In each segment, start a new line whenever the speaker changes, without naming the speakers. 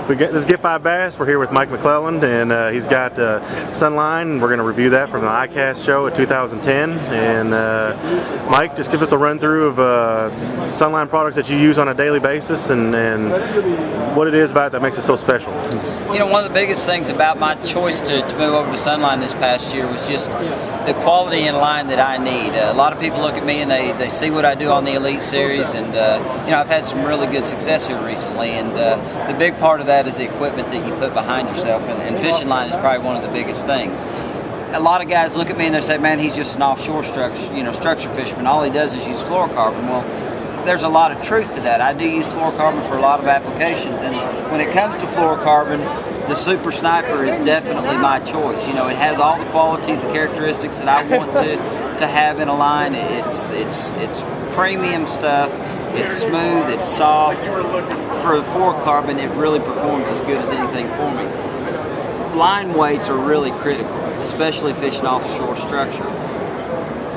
This is Get 5 Bass. We're here with Mike McClelland, and he's got Sunline. We're going to review that from the ICAST show of 2010. And Mike, just give us a run through of Sunline products that you use on a daily basis, and what it is about it that makes it so special.
You know, one of the biggest things about my choice to move over to Sunline this past year was just the quality in line that I need. A lot of people look at me and they see what I do on the Elite Series, and you know, I've had some really good success here recently, and the big part of that is the equipment that you put behind yourself, and fishing line is probably one of the biggest things. A lot of guys look at me and they say, man, he's just an offshore structure fisherman. All he does is use fluorocarbon. Well, there's a lot of truth to that. I do use fluorocarbon for a lot of applications, and when it comes to fluorocarbon, the Super Sniper is definitely my choice. You know, it has all the qualities and characteristics that I want to have in a line. It's premium stuff. It's smooth. It's soft. For the fluorocarbon, it really performs as good as anything for me. Line weights are really critical, especially fishing offshore structure.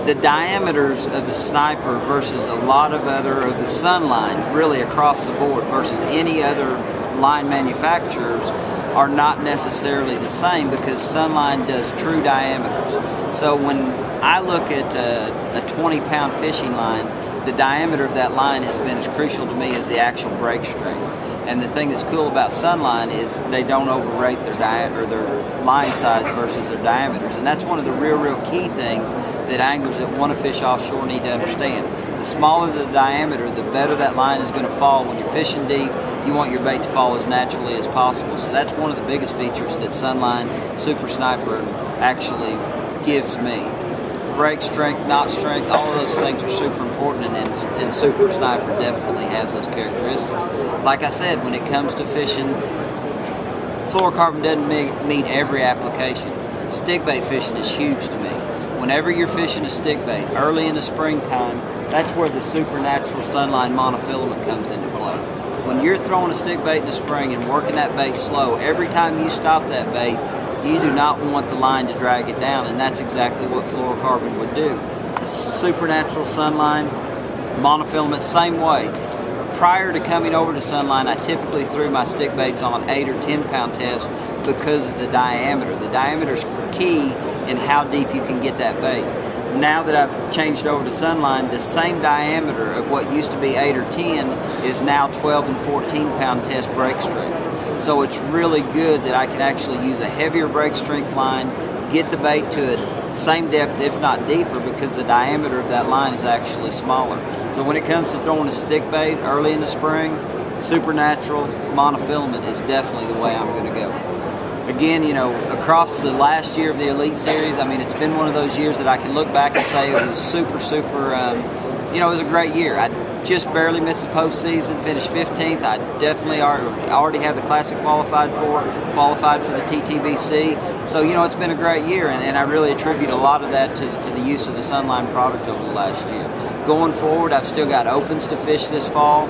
The diameters of the Sniper versus a lot of the Sunline, really across the board, versus any other line manufacturers, are not necessarily the same, because Sunline does true diameters. So when I look at a 20-pound fishing line, the diameter of that line has been as crucial to me as the actual break strength. And the thing that's cool about Sunline is they don't overrate their line size versus their diameters. And that's one of the real key things that anglers that want to fish offshore need to understand. The smaller the diameter, the better that line is going to fall. When you're fishing deep, you want your bait to fall as naturally as possible. So that's one of the biggest features that Sunline Super Sniper actually gives me. Break strength, knot strength, all of those things are super important, and Super Sniper definitely has those characteristics. Like I said, when it comes to fishing, fluorocarbon doesn't meet every application. Stickbait fishing is huge to me. Whenever you're fishing a stickbait, early in the springtime, that's where the Supernatural Sunline monofilament comes into play. When you're throwing a stickbait in the spring and working that bait slow, every time you stop that bait, you do not want the line to drag it down, and that's exactly what fluorocarbon would do. The Supernatural Sunline monofilament, same way. Prior to coming over to Sunline, I typically threw my stick baits on 8 or 10 pound tests because of the diameter. The diameter is key in how deep you can get that bait. Now that I've changed over to Sunline, the same diameter of what used to be 8 or 10 is now 12 and 14 pound test break strength. So it's really good that I can actually use a heavier break strength line, get the bait to the same depth, if not deeper, because the diameter of that line is actually smaller. So when it comes to throwing a stick bait early in the spring, Supernatural monofilament is definitely the way I'm going to go. Again, you know, across the last year of the Elite Series, I mean, it's been one of those years that I can look back and say it was super, you know, it was a great year. I just barely missed the postseason, finished 15th. I definitely already have the Classic qualified for the TTBC. So, you know, it's been a great year, and I really attribute a lot of that to the use of the Sunline product over the last year. Going forward, I've still got opens to fish this fall.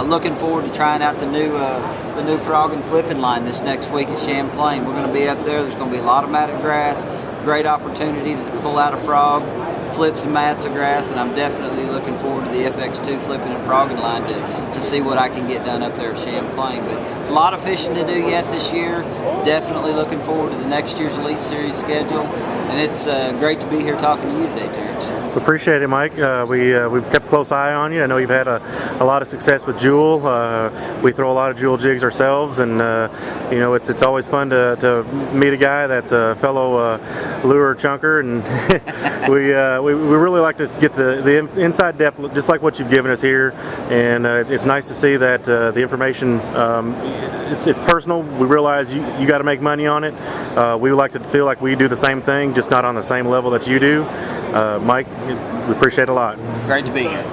Looking forward to trying out the new frog and flipping line this next week at Champlain. We're going to be up there. There's going to be a lot of matted grass. Great opportunity to pull out a frog, flip some mats of grass, and I'm definitely looking forward to the FX2 flipping and frogging line to see what I can get done up there at Champlain. But a lot of fishing to do yet this year. Definitely looking forward to the next year's Elite Series schedule, and it's great to be here talking to you today, Terrence.
We appreciate it, Mike. We've kept a close eye on you. I know you've had a lot of success with Jewel. We throw a lot of Jewel jigs ourselves, and you know, it's always fun to meet a guy that's a fellow lure chunker, and we really like to get the inside depth, just like what you've given us here. And it's nice to see that the information, it's personal. We realize you got to make money on it. We would like to feel like we do the same thing, just not on the same level that you do. Mike, we appreciate it a lot.
Great to be here.